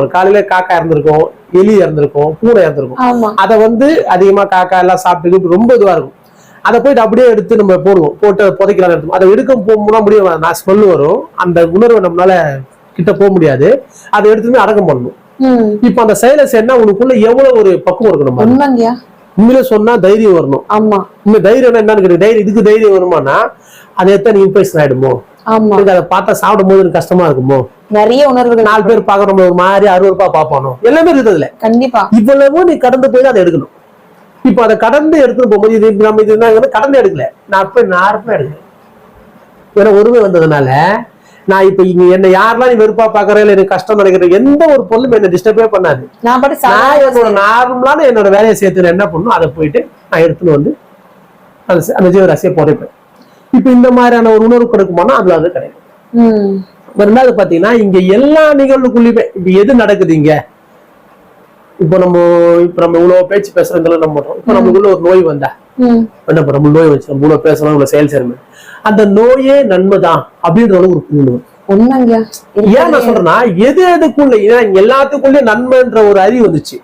சாப்பிடும். காலையில காக்கா இறந்திருக்கும், எலி இறந்திருக்கும், பூனை இறந்திருக்கும். அதை வந்து அதிகமா காக்கா எல்லாம் சாப்பிட்டு ரொம்ப இதுவா இருக்கும். அதை போயிட்டு அப்படியே எடுத்து நம்ம போடுவோம், போட்டு புதைக்கலாம் எடுத்து. அதை எடுக்க போக முடியும், நான் ஸ்மெல் வரும், அந்த உணர்வை நம்மளால கிட்ட போக முடியாது. அதை எடுத்துமே அடக்கம் பண்ணணும். இப்ப அந்த செயலை செய்யணும், உனக்குள்ள எவ்வளவு ஒரு பக்குவம் இருக்கணும். உண்மையில சொன்னா தைரியம் வரணும். உண்மை தைரியம் என்னன்னு கேட்டு, தைரியம் இதுக்கு தைரியம் வருமானா அதை எத்தனை இன்ஃபெக்ஷன் ஆயிடுமோ, அதை பார்த்தா சாப்பிடும் போது கஷ்டமா இருக்குமோ, நிறைய உணர்வுகள் 4 பேர் பாக்குறோம் ஒரு மாதிரி அருவருப்பா பாப்பானோ, எல்லாமே இருக்குதுல. கண்டிப்பா இவ்வளவு நீ கடந்து போய் அதை எடுக்கணும். இப்ப அதை கடந்து எடுத்துட்டு போகும்போது இது நம்ம இது கடந்து எடுக்கல, நான் அப்ப நார்மலா எடுக்கிறேன். ஏன்னா ஒருமை வந்ததுனால நான் இப்ப இங்க என்ன யாரெல்லாம் நீ வெறுப்பா பாக்குறேன், எனக்கு கஷ்டம் நினைக்கிறேன், எந்த ஒரு பொருளும் என்ன டிஸ்டர்பே பண்ணாது. நான் என்னோட நார்மலான என்னோட வேலையை சேர்த்து என்ன பண்ணும், அதை போயிட்டு நான் எடுத்துன்னு வந்து அந்த ஜீவராசியை புதைப்பேன். இப்ப இந்த மாதிரியான ஒரு உணர்வு கொடுக்குமானா அதுல அது கிடைக்கும். ரெண்டாவது பாத்தீங்கன்னா, இங்க எல்லா நிகழ்வுக்குள்ளயுமே இப்ப எது நடக்குது இங்க, இப்ப நம்ம இவ்வளவு பேச்சு பேசுறதுல நம்ம பண்றோம். இப்ப நமக்குள்ள ஒரு நோய் வந்தா என்ன பண்ண, நம்ம நோய் வச்சு நம்ம இவ்வளவு பேசலாம், இவ்வளவு செயல் செய்யணும், அந்த நோயே நன்மைதான் அப்படின்ற ஒரு புரிந்து. ஏன் நான் சொல்றேன்னா, எது எதுக்குள்ள எல்லாத்துக்குள்ளயும் நன்மைன்ற ஒரு அறிவு வந்துச்சு.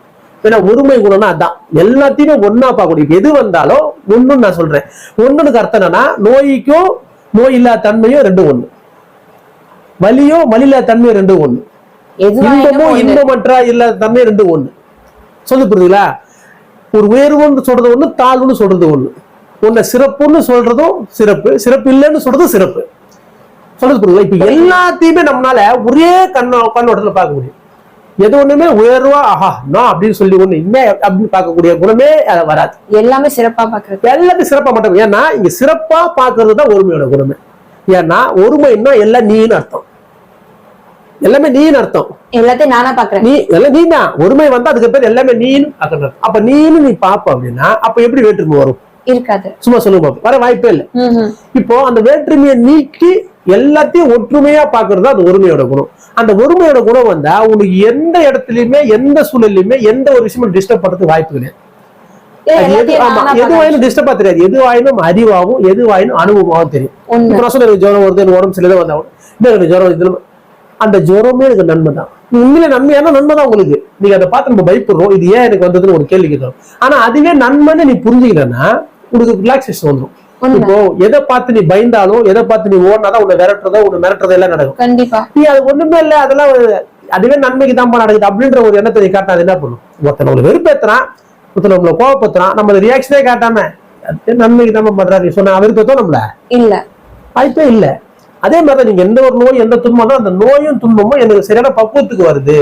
ஏன்னா ஒருமை குணம்னா அதான், எல்லாத்தையுமே ஒன்னா பார்க்கக்கூடிய. எது வந்தாலும் ஒண்ணுன்னு நான் சொல்றேன். ஒண்ணுக்கு அர்த்தம் என்னன்னா, நோய்க்கும் நோய் இல்லாத தன்மையும் ரெண்டும் ஒண்ணு, வலியோ வலியில்லாத தன்மையும் ரெண்டும் ஒண்ணு, இன்பமோ இன்பமற்ற இல்லாத தன்மையும் ரெண்டும் ஒண்ணு. சொல்லு புரியுதுங்களா? ஒரு உயர்வுன்னு சொல்றது ஒண்ணு, தாழ்வுன்னு சொல்றது ஒண்ணு. ஒன்ன சிறப்புன்னு சொல்றதும் சிறப்பு, சிறப்பு இல்லைன்னு சொல்றதும் சிறப்பு. சொல்றது புரியுதுங்களா? இப்ப எல்லாத்தையுமே நம்மளால ஒரே கண்ணோட்டத்துல பார்க்க முடியும். எது ஒண்ணுமே உயர்வா ஆஹா நான் அப்படின்னு சொல்லி ஒண்ணு இல்லை அப்படின்னு பார்க்கக்கூடிய குணமே அதை வராது. எல்லாமே சிறப்பா பாக்குறது, எல்லாமே சிறப்பா மாட்டோம். ஏன்னா இங்க சிறப்பா பாக்குறது தான் ஒருமையோட குணமே. ஏன்னா ஒருமைன்னா எல்லாம் நீன்னு அர்த்தம், எல்லாமே நீன்னு அர்த்தம், எல்லாத்தையும் நானா பாக்குறேன், நீ எல்லாம் நீ தான். ஒருமை வந்தா அதுக்கு பேர் எல்லாமே நீன்னு பாக்குறது. அப்ப நீன்னு நீ பாப்ப அப்படின்னா அப்ப எப்படி வேற்றுமை வரும்? இருக்காது. சும்மா சொல்லுங்க, வர வாய்ப்பே இல்லை. இப்போ அந்த வேற்றுமையை நீக்கி எல்லாத்தையும் ஒற்றுமையா பாக்குறது அது ஒருமையோட குணம். அந்த ஒருமையோட குணம் வந்தா உனக்கு எந்த இடத்துலயுமே எந்த சூழலையுமே எந்த ஒரு விஷயமும் டிஸ்டர்ப் பண்றதுக்கு வாய்ப்பு கிடையாது. எதுவாயினும் டிஸ்டர்பா தெரியாது, எதுவாயினும் அறிவாகும், எதுவாயினும் அனுபவமாகவும் தெரியும். எனக்கு ஜுரம் வருது, எனக்கு உடம்பு சிலதான் வந்தா எனக்கு ஜுரம், இதுல அந்த ஜுரமே எனக்கு நன்மை தான். உண்மையில நன்மையான நன்மை தான் உங்களுக்கு. நீங்க அதை பார்த்து நம்ம பயப்படுறோம், இது ஏன் எனக்கு வந்ததுன்னு ஒரு கேள்வி கேட்கணும். ஆனா அதுவே நன்மைன்னு நீ புரிஞ்சுக்கலன்னா உனக்கு ரிலாக்ஸேஷன் வந்துடும். இப்போ எதை பார்த்து நீ பயந்தாலும், எதை பார்த்து நீ ஓடினாதான் உன்னை விரட்டுறதோ உன்னை மிரட்டுறதோ எல்லாம் நடக்கும். கண்டிப்பா நீ அது ஒண்ணுமே இல்லை, அதெல்லாம் அதுவே நன்மைக்கு தான் நடக்குது அப்படின்ற ஒரு எண்ணத்தை நீ காட்டினா அது என்ன பண்ணும்? ஒருத்தன் நம்மளை வெறுப்பேத்துறான், ஒருத்தன் நம்மளை கோவப்படுத்துறான், நம்ம ரியாக்ஷனே காட்டாம நன்மைக்கு தான் பண்றாரு சொன்ன வெறுப்பேத்தோ நம்மள இல்ல, வாய்ப்பே இல்லை. அதே மாதிரிதான் நீங்க எந்த ஒரு நோய் எந்த துன்பம், அந்த நோயும் துன்பமும் எனக்கு சரியான பக்குவத்துக்கு வருது,